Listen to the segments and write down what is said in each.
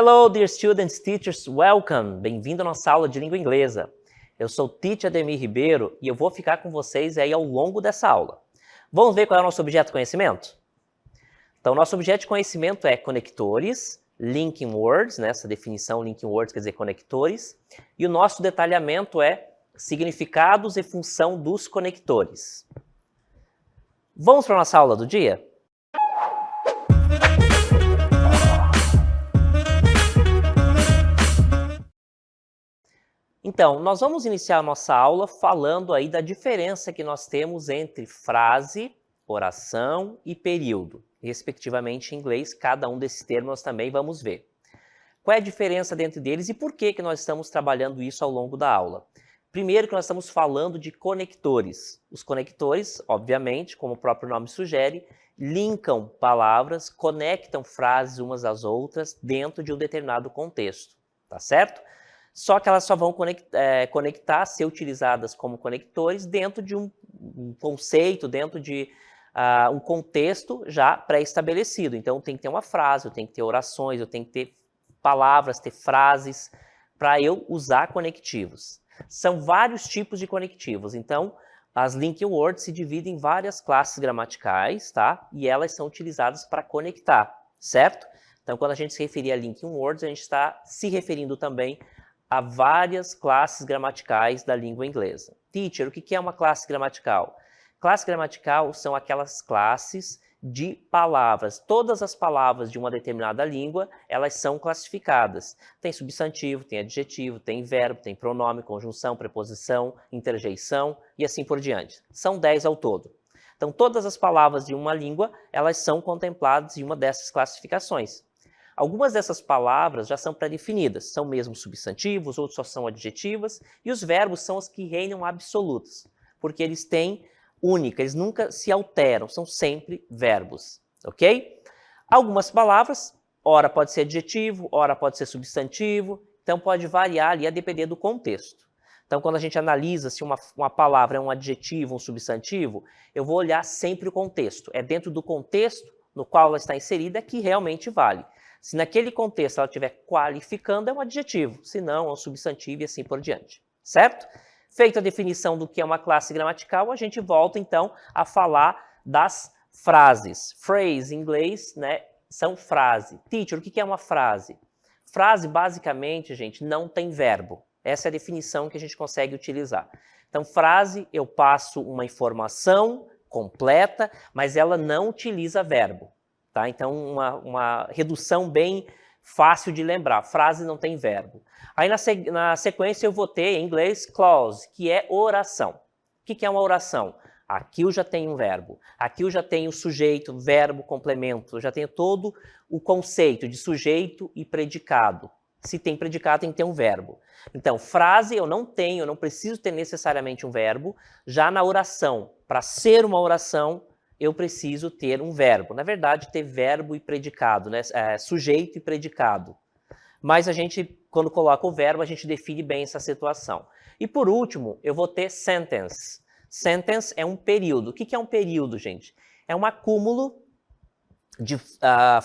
Hello, dear students, teachers, welcome! Bem-vindo à nossa aula de língua inglesa. Eu sou o Teacher Ademir Ribeiro e eu vou ficar com vocês aí ao longo dessa aula. Vamos ver qual é o nosso objeto de conhecimento? Então, nosso objeto de conhecimento é conectores, linking words, né? Essa definição linking words quer dizer conectores, e o nosso detalhamento é significados e função dos conectores. Vamos para a nossa aula do dia? Então, nós vamos iniciar a nossa aula falando aí da diferença que nós temos entre frase, oração e período. Respectivamente, em inglês, cada um desses termos nós também vamos ver. Qual é a diferença dentro deles e por que nós estamos trabalhando isso ao longo da aula? Primeiro que nós estamos falando de conectores. Os conectores, obviamente, como o próprio nome sugere, linkam palavras, conectam frases umas às outras dentro de um determinado contexto, tá certo? Só que elas só vão conectar, ser utilizadas como conectores dentro de um conceito, dentro de um contexto já pré-estabelecido. Então, tem que ter uma frase, eu tenho que ter orações, eu tenho que ter palavras, ter frases, para eu usar conectivos. São vários tipos de conectivos. Então, as linking words se dividem em várias classes gramaticais, tá? E elas são utilizadas para conectar, certo? Então, quando a gente se referir a linking words, a gente está se referindo também a várias classes gramaticais da língua inglesa. Teacher, o que é uma classe gramatical? Classe gramatical são aquelas classes de palavras. Todas as palavras de uma determinada língua, elas são classificadas. Tem substantivo, tem adjetivo, tem verbo, tem pronome, conjunção, preposição, interjeição e assim por diante. São 10 ao todo. Então, todas as palavras de uma língua, elas são contempladas em uma dessas classificações. Algumas dessas palavras já são pré-definidas, são mesmo substantivos, outros só são adjetivas, e os verbos são os que reinam absolutos, porque eles têm única, eles nunca se alteram, são sempre verbos, ok? Algumas palavras, ora pode ser adjetivo, ora pode ser substantivo, então pode variar ali a depender do contexto. Então, quando a gente analisa se uma palavra é um adjetivo, um substantivo, eu vou olhar sempre o contexto. É dentro do contexto no qual ela está inserida que realmente vale. Se naquele contexto ela estiver qualificando, é um adjetivo, se não, é um substantivo e assim por diante, certo? Feita a definição do que é uma classe gramatical, a gente volta então a falar das frases. Phrase, em inglês, né, são frase. Teacher, o que é uma frase? Frase, basicamente, gente, não tem verbo. Essa é a definição que a gente consegue utilizar. Então, frase, eu passo uma informação completa, mas ela não utiliza verbo. Tá? Então, uma redução bem fácil de lembrar. Frase não tem verbo. Aí, na sequência, eu vou ter, em inglês, clause, que é oração. O que é uma oração? Aqui eu já tenho um verbo. Aqui eu já tenho sujeito, verbo, complemento. Eu já tenho todo o conceito de sujeito e predicado. Se tem predicado, tem que ter um verbo. Então, frase eu não preciso ter necessariamente um verbo. Já na oração, para ser uma oração, eu preciso ter um verbo. Na verdade, ter verbo e predicado, né? Sujeito e predicado. Mas a gente, quando coloca o verbo, a gente define bem essa situação. E por último, eu vou ter sentence. Sentence é um período. O que é um período, gente? É um acúmulo de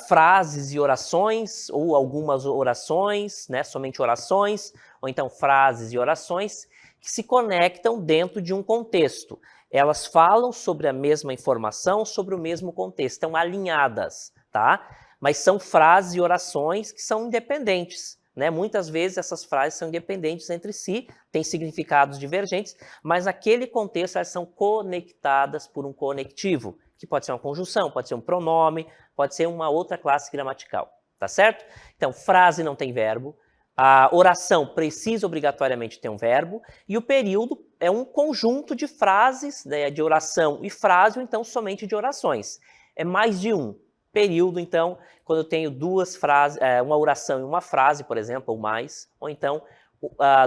frases e orações, ou algumas orações, né? Somente orações, ou então frases e orações, que se conectam dentro de um contexto. Elas falam sobre a mesma informação, sobre o mesmo contexto, estão alinhadas, tá? Mas são frases e orações que são independentes, né? Muitas vezes essas frases são independentes entre si, têm significados divergentes, mas naquele contexto elas são conectadas por um conectivo, que pode ser uma conjunção, pode ser um pronome, pode ser uma outra classe gramatical, tá certo? Então, frase não tem verbo, a oração precisa obrigatoriamente ter um verbo, e o período é um conjunto de frases, né, de oração e frase, ou então somente de orações. É mais de um. Período, então, quando eu tenho duas frases, uma oração e uma frase, por exemplo, ou mais, ou então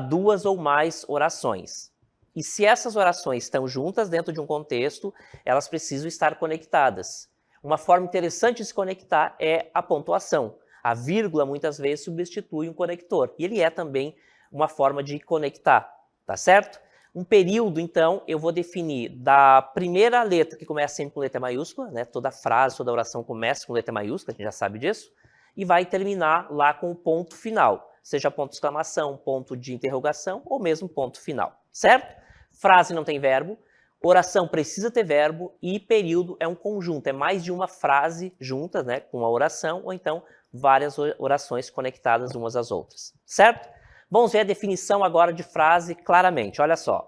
duas ou mais orações. E se essas orações estão juntas dentro de um contexto, elas precisam estar conectadas. Uma forma interessante de se conectar é a pontuação. A vírgula, muitas vezes, substitui um conector. E ele é também uma forma de conectar, tá certo? Um período, então, eu vou definir da primeira letra, que começa sempre com letra maiúscula, né? Toda frase, toda oração começa com letra maiúscula, a gente já sabe disso. e vai terminar lá com o ponto final, seja ponto de exclamação, ponto de interrogação ou mesmo ponto final, certo? Frase não tem verbo, oração precisa ter verbo e período é um conjunto, é mais de uma frase junta, né, com a oração ou então várias orações conectadas umas às outras, certo? Vamos ver a definição agora de frase claramente, olha só.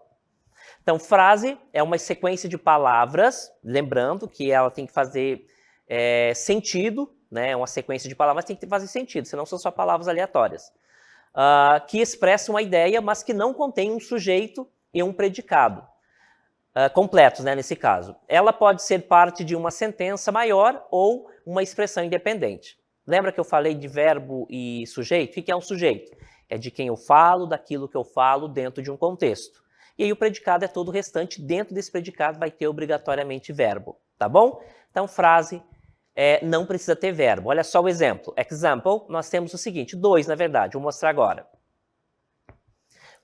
Então, frase é uma sequência de palavras, lembrando que ela tem que fazer sentido, né? É uma sequência de palavras, tem que fazer sentido, senão são só palavras aleatórias. Que expressam uma ideia, mas que não contém um sujeito e um predicado. Completos, né, nesse caso. Ela pode ser parte de uma sentença maior ou uma expressão independente. Lembra que eu falei de verbo e sujeito? O que é um sujeito? É de quem eu falo, daquilo que eu falo dentro de um contexto. E aí o predicado é todo o restante, dentro desse predicado vai ter obrigatoriamente verbo, tá bom? Então, frase não precisa ter verbo. Olha só o exemplo. Example, nós temos o seguinte, 2 na verdade, vou mostrar agora.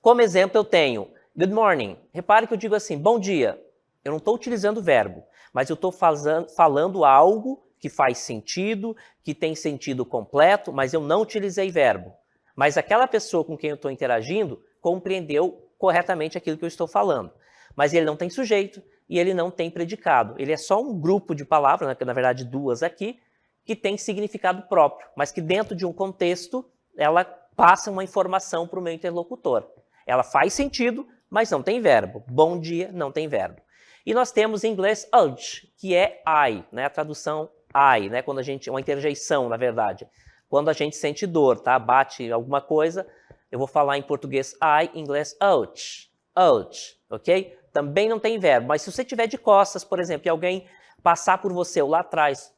Como exemplo eu tenho good morning. Repare que eu digo assim, bom dia. Eu não estou utilizando verbo, mas eu estou falando algo que faz sentido, que tem sentido completo, mas eu não utilizei verbo. Mas aquela pessoa com quem eu estou interagindo compreendeu corretamente aquilo que eu estou falando. Mas ele não tem sujeito e ele não tem predicado. Ele é só um grupo de palavras, né, que na verdade 2 aqui, que tem significado próprio, mas que dentro de um contexto ela passa uma informação para o meu interlocutor. Ela faz sentido, mas não tem verbo. Bom dia não tem verbo. E nós temos em inglês urge, que é I, né, a tradução I, né, quando a gente, uma interjeição, na verdade. Quando a gente sente dor, tá? Bate alguma coisa, eu vou falar em português I, em inglês ouch, ouch, ok? Também não tem verbo, mas se você tiver de costas, por exemplo, e alguém passar por você ou lá atrás,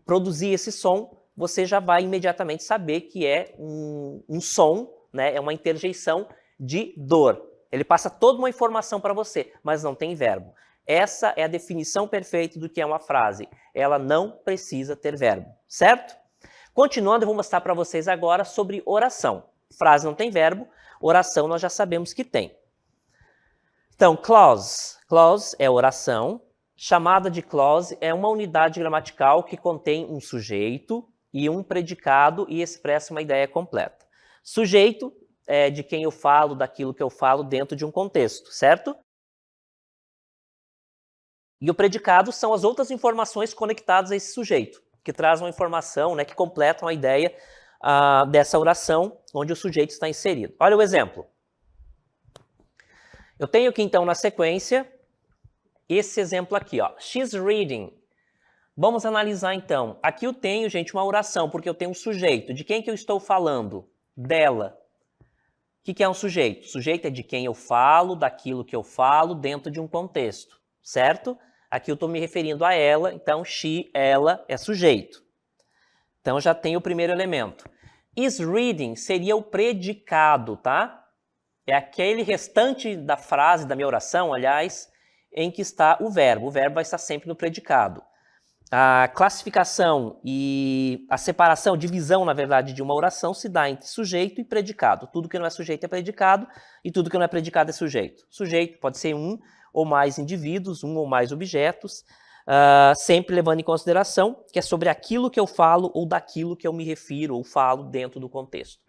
produzir esse som, você já vai imediatamente saber que é um som, né? É uma interjeição de dor. Ele passa toda uma informação para você, mas não tem verbo. Essa é a definição perfeita do que é uma frase. Ela não precisa ter verbo, certo? Continuando, eu vou mostrar para vocês agora sobre oração. Frase não tem verbo, oração nós já sabemos que tem. Então, clause. Clause é oração. Chamada de clause é uma unidade gramatical que contém um sujeito e um predicado e expressa uma ideia completa. Sujeito é de quem eu falo, daquilo que eu falo dentro de um contexto, certo? E o predicado são as outras informações conectadas a esse sujeito, que trazem uma informação, né, que completam a ideia dessa oração onde o sujeito está inserido. Olha o exemplo. Eu tenho aqui, então, na sequência, esse exemplo aqui, ó. She's reading. Vamos analisar, então. Aqui eu tenho, gente, uma oração, porque eu tenho um sujeito. De quem que eu estou falando? Dela. O que é um sujeito? O sujeito é de quem eu falo, daquilo que eu falo, dentro de um contexto, certo? Aqui eu estou me referindo a ela, então she, ela, é sujeito. Então já tem o primeiro elemento. Is reading seria o predicado, tá? É aquele restante da frase, da minha oração, aliás, em que está o verbo. O verbo vai estar sempre no predicado. A classificação e a separação, divisão, na verdade, de uma oração se dá entre sujeito e predicado. Tudo que não é sujeito é predicado e tudo que não é predicado é sujeito. Sujeito pode ser um ou mais indivíduos, um ou mais objetos, sempre levando em consideração que é sobre aquilo que eu falo ou daquilo que eu me refiro ou falo dentro do contexto.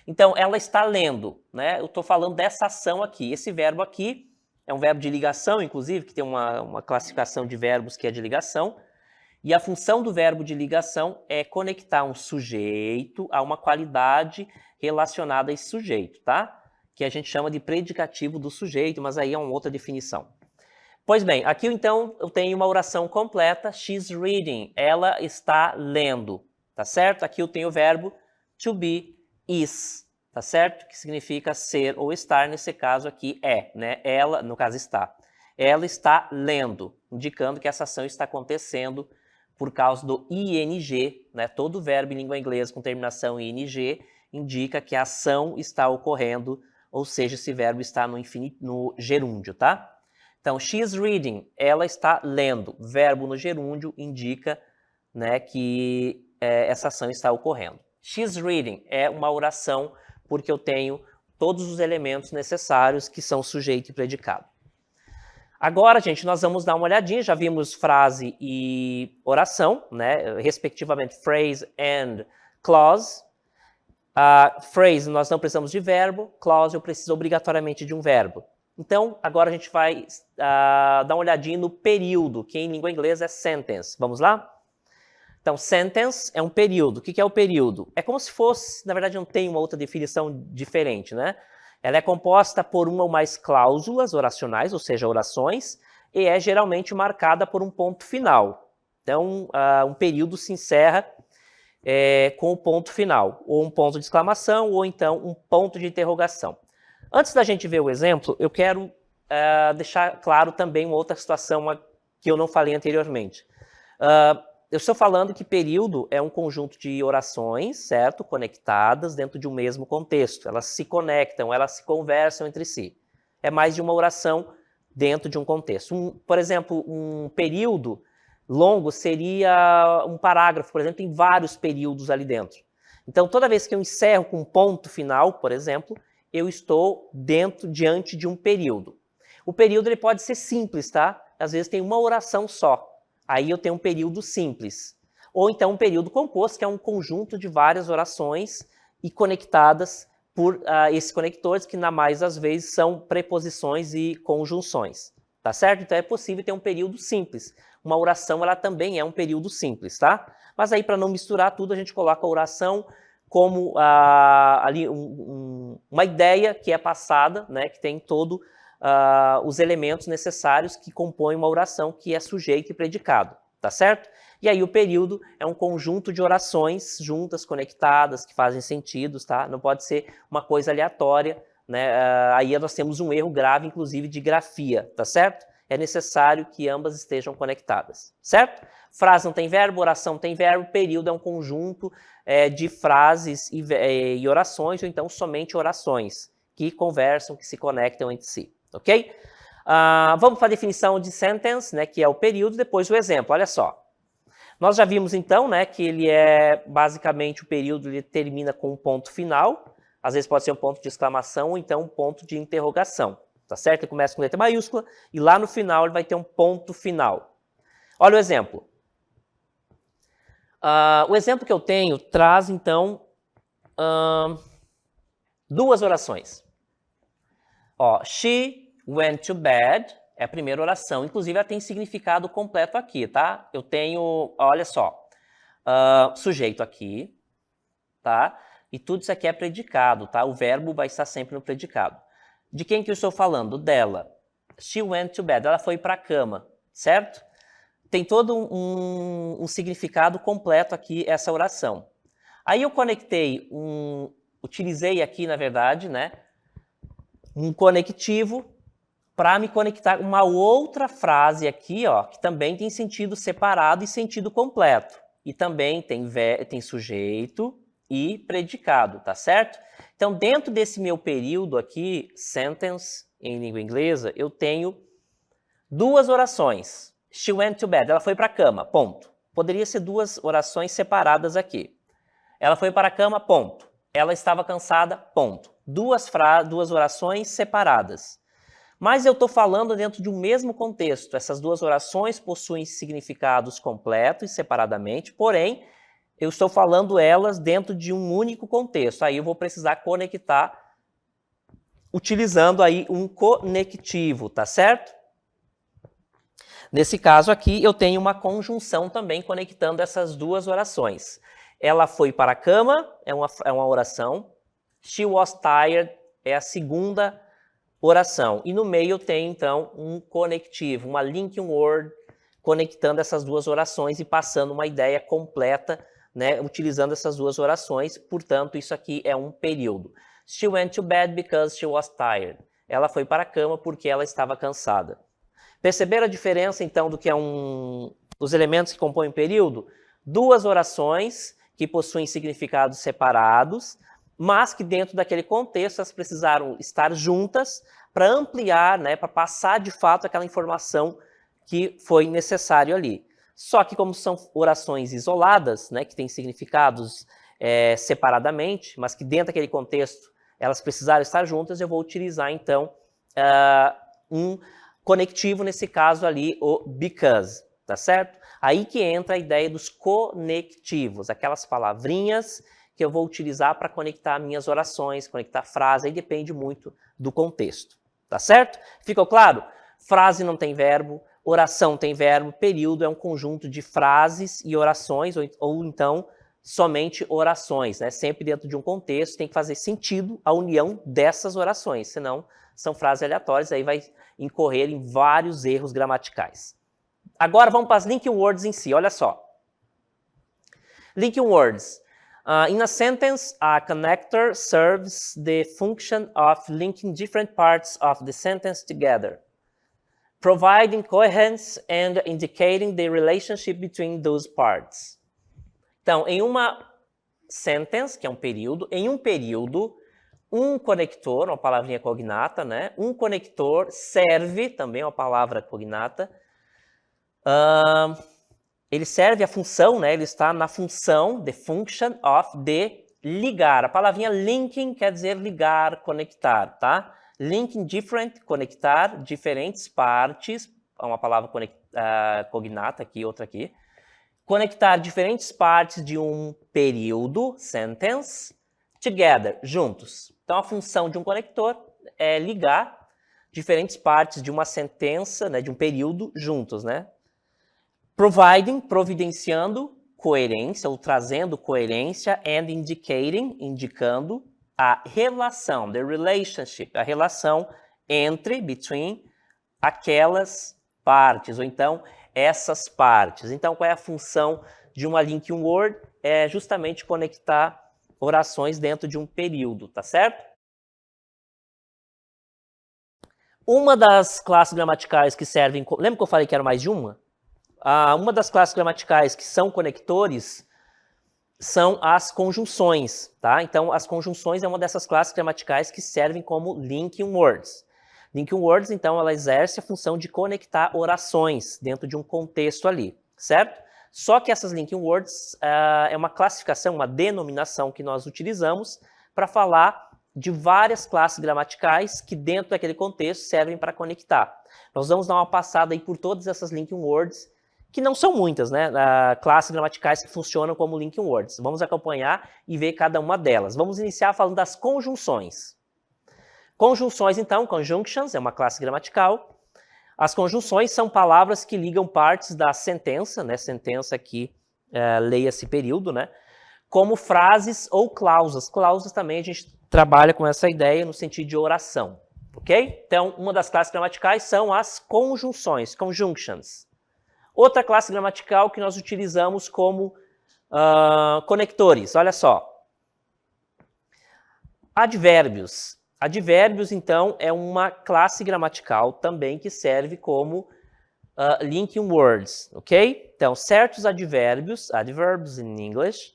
Então, ela está lendo, né? Eu estou falando dessa ação aqui. Esse verbo aqui é um verbo de ligação, inclusive, que tem uma classificação de verbos que é de ligação. E a função do verbo de ligação é conectar um sujeito a uma qualidade relacionada a esse sujeito, tá? Que a gente chama de predicativo do sujeito, mas aí é uma outra definição. Pois bem, aqui então eu tenho uma oração completa, she's reading, ela está lendo, tá certo? Aqui eu tenho o verbo to be, is, tá certo? Que significa ser ou estar, nesse caso aqui é, né? Ela, no caso está. Ela está lendo, indicando que essa ação está acontecendo por causa do ing, né? Todo verbo em língua inglesa com terminação em ing indica que a ação está ocorrendo, ou seja, esse verbo está no gerúndio, tá? Então, she's reading, ela está lendo. Verbo no gerúndio indica, né, que essa ação está ocorrendo. She's reading é uma oração porque eu tenho todos os elementos necessários que são sujeito e predicado. Agora, gente, nós vamos dar uma olhadinha, já vimos frase e oração, né, respectivamente phrase and Clause, phrase, nós não precisamos de verbo. Clause, eu preciso obrigatoriamente de um verbo. Então, agora a gente vai dar uma olhadinha no período, que em língua inglesa é sentence. Vamos lá? Então, sentence é um período. O que é o período? É como se fosse, na verdade não tem uma outra definição diferente, né? Ela é composta por uma ou mais cláusulas oracionais, ou seja, orações, e é geralmente marcada por um ponto final. Então, um período se encerra com o ponto final, ou um ponto de exclamação, ou então um ponto de interrogação. Antes da gente ver o exemplo, eu quero deixar claro também uma outra situação que eu não falei anteriormente. Eu estou falando que período é um conjunto de orações, certo? Conectadas dentro de um mesmo contexto. Elas se conectam, elas se conversam entre si. É mais de uma oração dentro de um contexto. Por exemplo, um período longo seria um parágrafo, por exemplo, tem vários períodos ali dentro. Então, toda vez que eu encerro com um ponto final, por exemplo, eu estou diante de um período. O período ele pode ser simples, tá? Às vezes tem uma oração só. Aí eu tenho um período simples. Ou então um período composto, que é um conjunto de várias orações e conectadas por esses conectores, que na mais das vezes são preposições e conjunções. Tá certo? Então é possível ter um período simples. Uma oração, ela também é um período simples, tá? Mas aí, para não misturar tudo, a gente coloca a oração como ali uma ideia que é passada, né? Que tem todo os elementos necessários que compõem uma oração, que é sujeito e predicado, tá certo? E aí o período é um conjunto de orações juntas, conectadas, que fazem sentido, tá? Não pode ser uma coisa aleatória, né? Aí nós temos um erro grave, inclusive, de grafia, tá certo? É necessário que ambas estejam conectadas, certo? Frase não tem verbo, oração não tem verbo, período é um conjunto de frases e orações, ou então somente orações, que conversam, que se conectam entre si. Ok? Vamos para a definição de sentence, né, que é o período, depois o exemplo. Olha só. Nós já vimos, então, né, que ele é, basicamente, o período ele termina com um ponto final. Às vezes pode ser um ponto de exclamação ou então um ponto de interrogação. Tá certo? Ele começa com letra maiúscula e lá no final ele vai ter um ponto final. Olha o exemplo. O exemplo que eu tenho traz, então, duas orações. Ó, she went to bed é a primeira oração. Inclusive, ela tem significado completo aqui, tá? Eu tenho, olha só, sujeito aqui, tá? E tudo isso aqui é predicado, tá? O verbo vai estar sempre no predicado. De quem que eu estou falando? Dela. She went to bed. Ela foi para a cama, certo? Tem todo um significado completo aqui essa oração. Aí eu conectei utilizei aqui, na verdade, né? Um conectivo para me conectar uma outra frase aqui, ó, que também tem sentido separado e sentido completo. E também tem sujeito e predicado, tá certo? Então, dentro desse meu período aqui, sentence, em língua inglesa, eu tenho duas orações. She went to bed, ela foi para a cama, ponto. Poderia ser duas orações separadas aqui. Ela foi para a cama, ponto. Ela estava cansada, ponto. Duas orações separadas. Mas eu estou falando dentro de um mesmo contexto. Essas duas orações possuem significados completos e separadamente, porém, eu estou falando elas dentro de um único contexto. Aí eu vou precisar conectar utilizando aí um conectivo, tá certo? Nesse caso aqui, eu tenho uma conjunção também conectando essas duas orações. Ela foi para a cama, é uma oração. She was tired é a segunda oração. E no meio eu tenho, então, um conectivo, uma linking word, conectando essas duas orações e passando uma ideia completa, né, utilizando essas duas orações. Portanto, isso aqui é um período. She went to bed because she was tired. Ela foi para a cama porque ela estava cansada. Perceberam a diferença, então, do que é os elementos que compõem o período? Duas orações que possuem significados separados, mas que dentro daquele contexto elas precisaram estar juntas para ampliar, né, para passar de fato aquela informação que foi necessário ali. Só que como são orações isoladas, né, que têm significados separadamente, mas que dentro daquele contexto elas precisaram estar juntas, eu vou utilizar então um conectivo, nesse caso ali, o because, tá certo? Aí que entra a ideia dos conectivos, aquelas palavrinhas que eu vou utilizar para conectar minhas orações, conectar frases, aí depende muito do contexto, tá certo? Ficou claro? Frase não tem verbo, oração tem verbo, período é um conjunto de frases e orações, ou então somente orações, né? Sempre dentro de um contexto, tem que fazer sentido a união dessas orações, senão são frases aleatórias, aí vai incorrer em vários erros gramaticais. Agora vamos para as linking words em si, olha só. Linking words. In a sentence, a connector serves the function of linking different parts of the sentence together, providing coherence and indicating the relationship between those parts. Então, em uma sentence, que é um período, um conector, uma palavrinha cognata, né? Um conector serve, também uma palavra cognata, ele serve a função, né? Ele está na função, the function of, de ligar. A palavrinha linking quer dizer ligar, conectar, tá? Linking different, conectar diferentes partes, uma palavra cognata aqui, outra aqui. Conectar diferentes partes de um período, sentence, together, juntos. Então, a função de um conector é ligar diferentes partes de uma sentença, né, de um período, juntos, né? Providing, providenciando coerência, ou trazendo coerência, and indicating, indicando a relação, the relationship, a relação entre, between, aquelas partes, ou então essas partes. Então, qual é a função de uma linking word? É justamente conectar orações dentro de um período, tá certo? Uma das classes gramaticais que servem... Lembra que eu falei que era mais de uma? Uma das classes gramaticais que são conectores são as conjunções, tá? Então, as conjunções é uma dessas classes gramaticais que servem como linking words. Linking words, então, ela exerce a função de conectar orações dentro de um contexto ali, certo? Só que essas linking words é uma classificação, uma denominação que nós utilizamos para falar de várias classes gramaticais que dentro daquele contexto servem para conectar. Nós vamos dar uma passada aí por todas essas linking words, que não são muitas, né? Classes gramaticais que funcionam como linking words. Vamos acompanhar e ver cada uma delas. Vamos iniciar falando das conjunções. Conjunções, então, conjunctions, é uma classe gramatical. As conjunções são palavras que ligam partes da sentença, né? Sentença aqui, leia-se período, né? Como frases ou cláusulas. Cláusulas também a gente trabalha com essa ideia no sentido de oração, ok? Então, uma das classes gramaticais são as conjunções, conjunctions. Outra classe gramatical que nós utilizamos como conectores, olha só. Advérbios. Advérbios, então, é uma classe gramatical também que serve como linking words, ok? Então, certos advérbios, adverbs in English,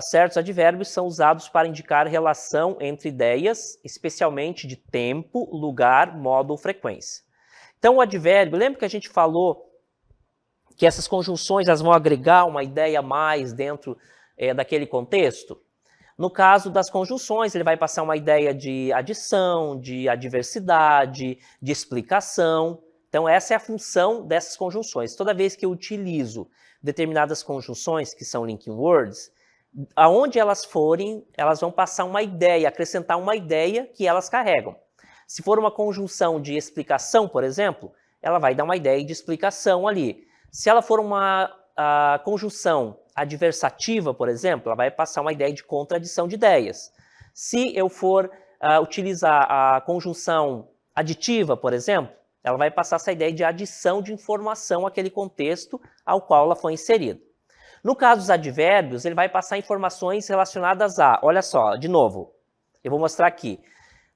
certos advérbios são usados para indicar relação entre ideias, especialmente de tempo, lugar, modo ou frequência. Então, o advérbio, lembra que a gente falou que essas conjunções elas vão agregar uma ideia a mais dentro daquele contexto? No caso das conjunções, ele vai passar uma ideia de adição, de adversidade, de explicação. Então, essa é a função dessas conjunções. Toda vez que eu utilizo determinadas conjunções, que são linking words, aonde elas forem, elas vão passar uma ideia, acrescentar uma ideia que elas carregam. Se for uma conjunção de explicação, por exemplo, ela vai dar uma ideia de explicação ali. Se ela for uma conjunção adversativa, por exemplo, ela vai passar uma ideia de contradição de ideias. Se eu for utilizar a conjunção aditiva, por exemplo, ela vai passar essa ideia de adição de informação àquele contexto ao qual ela foi inserida. No caso dos advérbios, ele vai passar informações relacionadas a, olha só, de novo, eu vou mostrar aqui,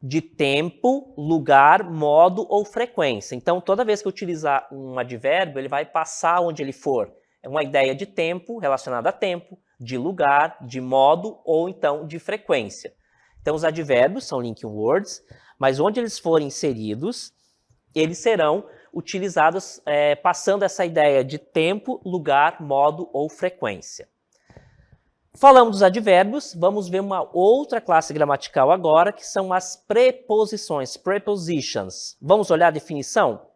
de tempo, lugar, modo ou frequência. Então, toda vez que eu utilizar um advérbio, ele vai passar onde ele for. É uma ideia de tempo relacionada a tempo, de lugar, de modo ou então de frequência. Então, os advérbios são linking words, mas onde eles forem inseridos, eles serão utilizados passando essa ideia de tempo, lugar, modo ou frequência. Falamos dos advérbios, vamos ver uma outra classe gramatical agora, que são as preposições, prepositions. Vamos olhar a definição?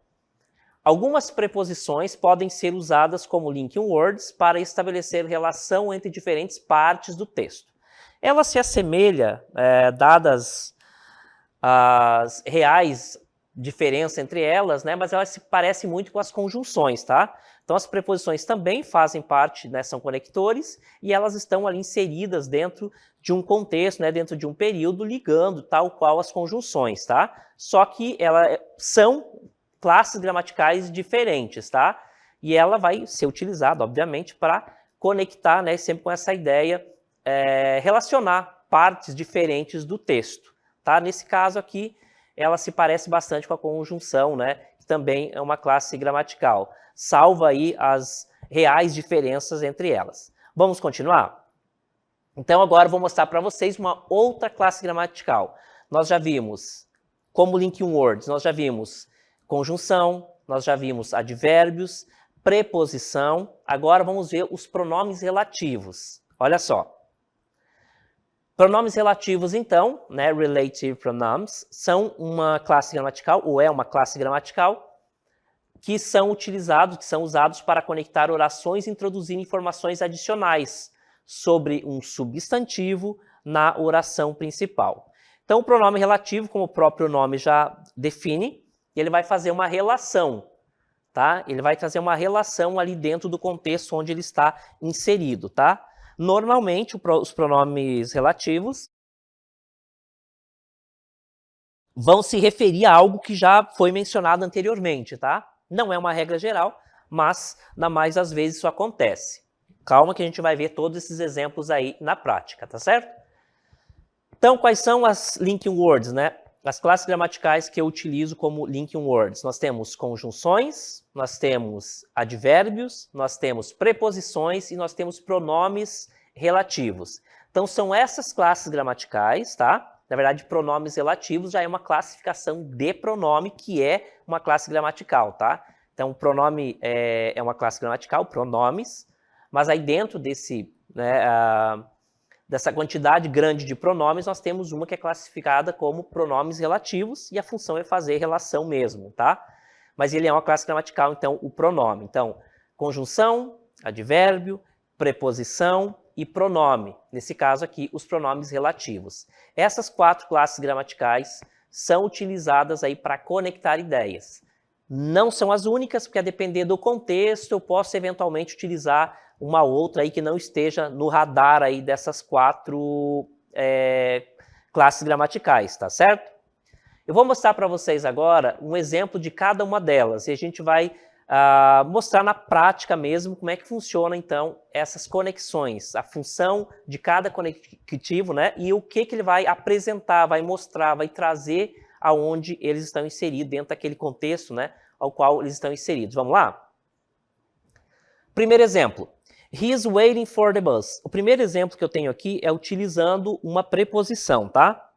Algumas preposições podem ser usadas como linking words para estabelecer relação entre diferentes partes do texto. Ela se assemelha, dadas as reais diferenças entre elas, né, mas ela se parece muito com as conjunções, tá? Então as preposições também fazem parte, né, são conectores, e elas estão ali inseridas dentro de um contexto, né, dentro de um período, ligando tal qual as conjunções, tá? Só que elas são classes gramaticais diferentes, tá? E ela vai ser utilizada, obviamente, para conectar, né, sempre com essa ideia, relacionar partes diferentes do texto, tá? Nesse caso aqui, ela se parece bastante com a conjunção, né, que também é uma classe gramatical, salvo aí as reais diferenças entre elas. Vamos continuar? Então agora eu vou mostrar para vocês uma outra classe gramatical. Nós já vimos, como linking words, nós já vimos conjunção, nós já vimos advérbios, preposição. Agora vamos ver os pronomes relativos. Olha só. Pronomes relativos, então, né, relative pronouns, são uma classe gramatical, ou é uma classe gramatical, que são utilizados, que são usados para conectar orações e introduzir informações adicionais sobre um substantivo na oração principal. Então, o pronome relativo, como o próprio nome já define, ele vai fazer uma relação, tá? Ele vai trazer uma relação ali dentro do contexto onde ele está inserido, tá? Normalmente, os pronomes relativos vão se referir a algo que já foi mencionado anteriormente, tá? Não é uma regra geral, mas na mais das vezes isso acontece. Calma que a gente vai ver todos esses exemplos aí na prática, tá certo? Então, quais são as linking words, né? As classes gramaticais que eu utilizo como linking words. Nós temos conjunções, nós temos advérbios, nós temos preposições e nós temos pronomes relativos. Então, são essas classes gramaticais, tá? Na verdade, pronomes relativos já é uma classificação de pronome, que é uma classe gramatical, tá? Então, pronome é uma classe gramatical, pronomes, mas aí dentro desse, né, dessa quantidade grande de pronomes, nós temos uma que é classificada como pronomes relativos, e a função é fazer relação mesmo, tá? Mas ele é uma classe gramatical, então, o pronome. Então, conjunção, advérbio, preposição e pronome. Nesse caso aqui, os pronomes relativos. Essas 4 classes gramaticais são utilizadas aí para conectar ideias. Não são as únicas, porque a depender do contexto, eu posso eventualmente utilizar uma outra aí que não esteja no radar aí dessas 4 classes gramaticais, tá certo? Eu vou mostrar para vocês agora um exemplo de cada uma delas, e a gente vai mostrar na prática mesmo como é que funciona, então, essas conexões, a função de cada conectivo, né, e o que ele vai apresentar, vai mostrar, vai trazer aonde eles estão inseridos, dentro daquele contexto, né, ao qual eles estão inseridos. Vamos lá? Primeiro exemplo. He is waiting for the bus. O primeiro exemplo que eu tenho aqui é utilizando uma preposição, tá?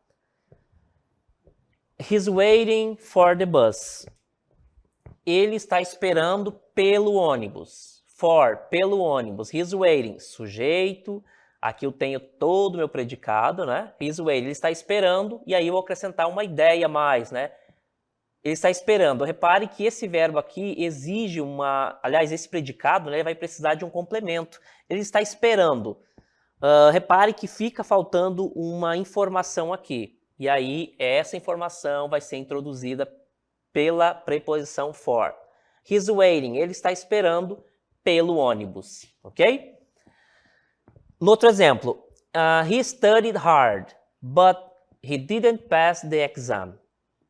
He's waiting for the bus. Ele está esperando pelo ônibus. For, pelo ônibus. He's waiting, sujeito. Aqui eu tenho todo o meu predicado, né? He's waiting, ele está esperando, e aí eu vou acrescentar uma ideia a mais, né? Ele está esperando. Repare que esse verbo aqui exige aliás, esse predicado, né, vai precisar de um complemento. Ele está esperando. Repare que fica faltando uma informação aqui. E aí, essa informação vai ser introduzida pela preposição for. He's waiting. Ele está esperando pelo ônibus. Ok? No outro exemplo. He studied hard, but he didn't pass the exam.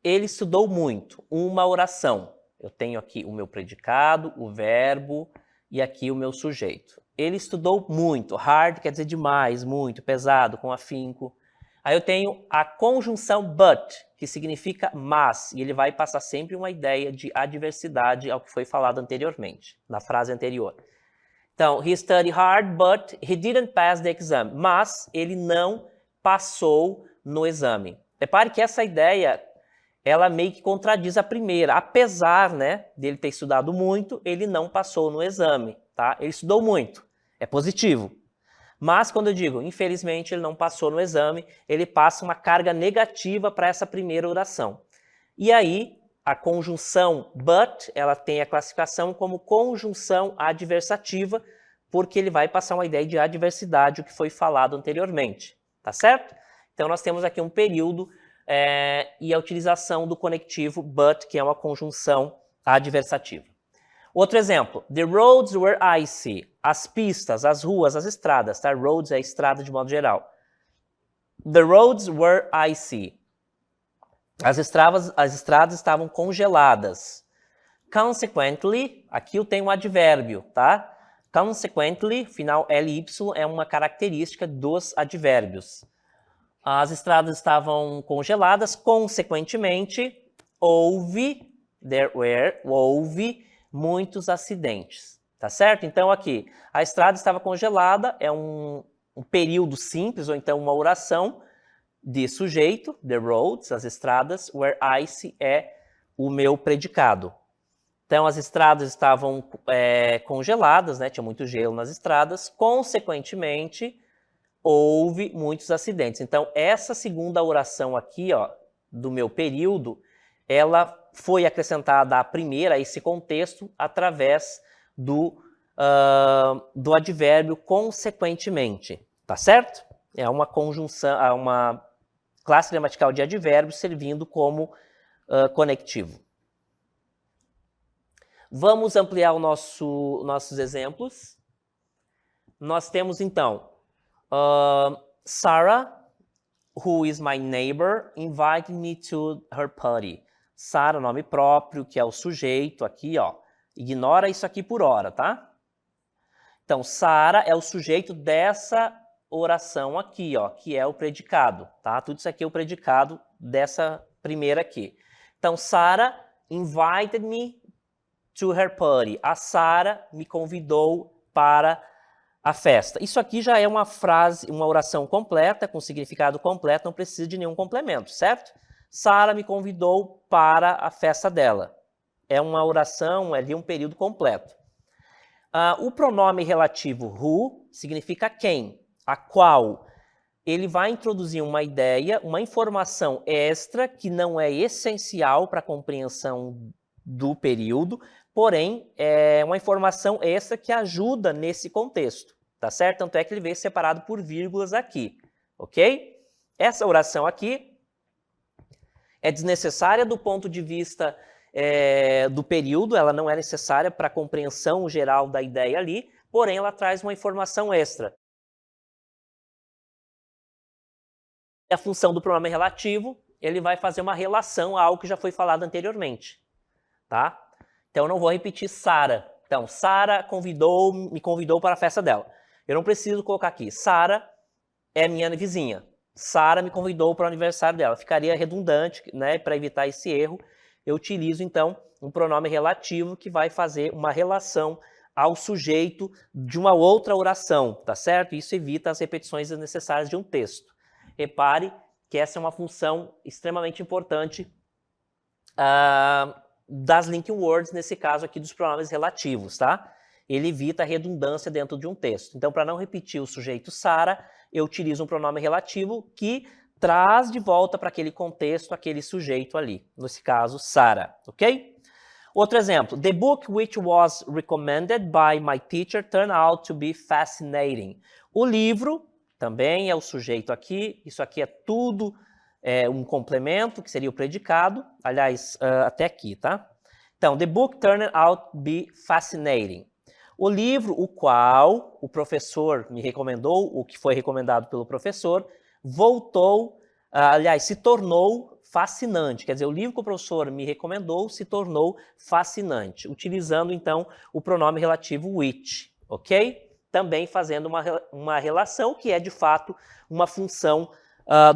Ele estudou muito. Uma oração. Eu tenho aqui o meu predicado, o verbo e aqui o meu sujeito. Ele estudou muito. Hard quer dizer demais, muito, pesado, com afinco. Aí eu tenho a conjunção but, que significa mas, e ele vai passar sempre uma ideia de adversidade ao que foi falado anteriormente, na frase anterior. Então, he studied hard, but he didn't pass the exam. Mas ele não passou no exame. Repare que essa ideia, ela meio que contradiz a primeira. Apesar, né, dele ter estudado muito, ele não passou no exame, tá? Ele estudou muito, é positivo. Mas quando eu digo, infelizmente, ele não passou no exame, ele passa uma carga negativa para essa primeira oração. E aí, a conjunção but, ela tem a classificação como conjunção adversativa, porque ele vai passar uma ideia de adversidade, o que foi falado anteriormente, tá certo? Então, nós temos aqui um período e a utilização do conectivo but, que é uma conjunção adversativa. Outro exemplo, the roads were icy. As pistas, as ruas, as estradas, tá? Roads é estrada de modo geral. The roads were icy. As estradas estavam congeladas. Consequently, aqui eu tenho um advérbio, tá? Consequently, final ly é uma característica dos advérbios. As estradas estavam congeladas, consequentemente, houve muitos acidentes, tá certo? Então aqui, a estrada estava congelada, é um período simples, ou então uma oração de sujeito, the roads, as estradas, where icy é o meu predicado. Então as estradas estavam congeladas, né? Tinha muito gelo nas estradas, consequentemente, houve muitos acidentes. Então essa segunda oração aqui, ó, do meu período, ela foi acrescentada à primeira, a esse contexto, através do advérbio consequentemente, tá certo? É uma conjunção, uma classe gramatical de advérbios servindo como conectivo. Vamos ampliar nossos exemplos. Nós temos, então, Sarah, who is my neighbor, invited me to her party. Sarah, nome próprio, que é o sujeito aqui, ó. Ignora isso aqui por hora, tá? Então, Sarah é o sujeito dessa oração aqui, ó, que é o predicado, tá? Tudo isso aqui é o predicado dessa primeira aqui. Então, Sarah invited me to her party. A Sarah me convidou para a festa. Isso aqui já é uma frase, uma oração completa, com significado completo, não precisa de nenhum complemento, certo? Sarah me convidou para a festa dela. É uma oração, é de um período completo. O pronome relativo who significa quem, a qual. Ele vai introduzir uma ideia, uma informação extra que não é essencial para a compreensão do período, porém é uma informação extra que ajuda nesse contexto, tá certo? Tanto é que ele veio separado por vírgulas aqui, ok? Essa oração aqui é desnecessária do ponto de vista do período, ela não é necessária para a compreensão geral da ideia ali, porém ela traz uma informação extra. A função do pronome relativo, ele vai fazer uma relação a algo que já foi falado anteriormente, tá? Então eu não vou repetir Sarah. Então, Sarah me convidou para a festa dela. Eu não preciso colocar aqui, Sarah é minha vizinha. Sarah me convidou para o aniversário dela. Ficaria redundante, né? Para evitar esse erro, eu utilizo, então, um pronome relativo que vai fazer uma relação ao sujeito de uma outra oração, tá certo? Isso evita as repetições desnecessárias de um texto. Repare que essa é uma função extremamente importante das linking words, nesse caso aqui dos pronomes relativos, tá? Ele evita a redundância dentro de um texto. Então, para não repetir o sujeito Sarah, eu utilizo um pronome relativo que traz de volta para aquele contexto, aquele sujeito ali. Nesse caso, Sarah, ok? Outro exemplo. The book which was recommended by my teacher turned out to be fascinating. O livro também é o sujeito aqui. Isso aqui é tudo um complemento, que seria o predicado. Aliás, até aqui, tá? Então, the book turned out to be fascinating. O livro, o qual o professor me recomendou, o que foi recomendado pelo professor, se tornou fascinante. Quer dizer, o livro que o professor me recomendou se tornou fascinante, utilizando, então, o pronome relativo which, ok? Também fazendo uma relação que é, de fato, uma função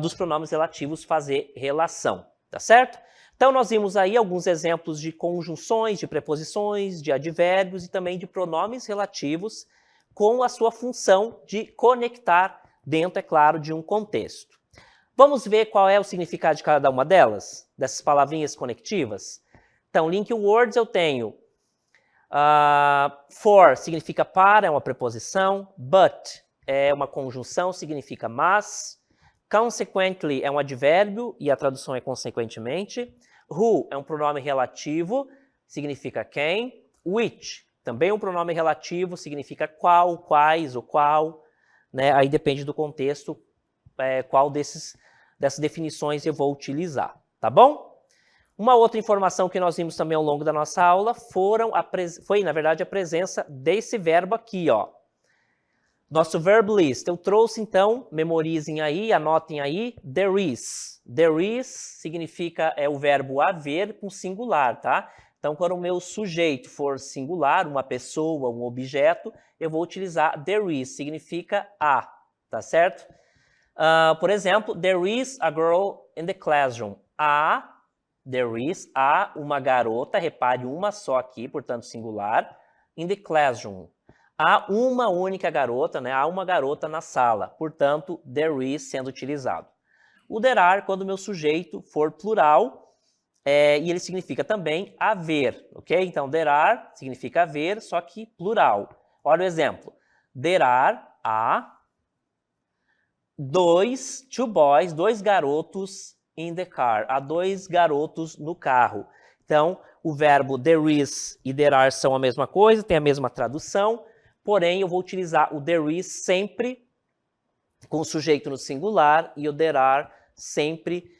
dos pronomes relativos fazer relação, tá certo? Então, nós vimos aí alguns exemplos de conjunções, de preposições, de advérbios e também de pronomes relativos com a sua função de conectar dentro, é claro, de um contexto. Vamos ver qual é o significado de cada uma delas, dessas palavrinhas conectivas? Então, link words eu tenho for significa para, é uma preposição, but é uma conjunção, significa mas, consequently é um advérbio e a tradução é consequentemente, Who é um pronome relativo, significa quem. Which, também um pronome relativo, significa qual, quais ou qual. Né? Aí depende do contexto, qual dessas definições eu vou utilizar, tá bom? Uma outra informação que nós vimos também ao longo da nossa aula foi, na verdade, a presença desse verbo aqui, ó. Nosso verb list. Eu trouxe, então, memorizem aí, anotem aí, there is. There is significa o verbo haver com singular, tá? Então, quando o meu sujeito for singular, uma pessoa, um objeto, eu vou utilizar there is, significa há, tá certo? Por exemplo, there is a girl in the classroom. Há uma garota, repare uma só aqui, portanto singular, in the classroom. Há uma única garota, né? Há uma garota na sala, portanto, there is sendo utilizado. O there are, quando o meu sujeito for plural, e ele significa também haver, ok? Então, there are significa haver, só que plural. Olha o exemplo. Há two boys, dois garotos in the car. Há dois garotos no carro. Então, o verbo there is e there are são a mesma coisa, tem a mesma tradução, porém, eu vou utilizar o there is sempre com o sujeito no singular e o there are sempre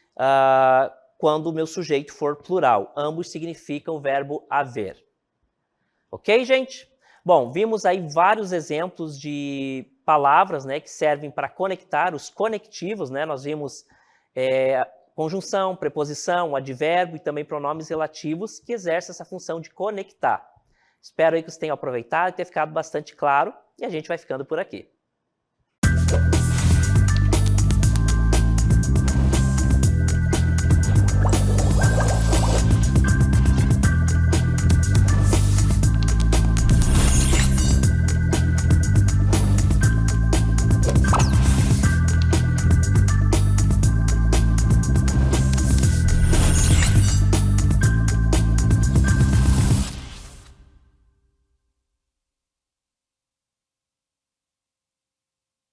quando o meu sujeito for plural. Ambos significam o verbo haver. Ok, gente? Bom, vimos aí vários exemplos de palavras, né, que servem para conectar, os conectivos, né? Nós vimos conjunção, preposição, advérbio e também pronomes relativos que exercem essa função de conectar. Espero aí que vocês tenham aproveitado e tenha ficado bastante claro e a gente vai ficando por aqui.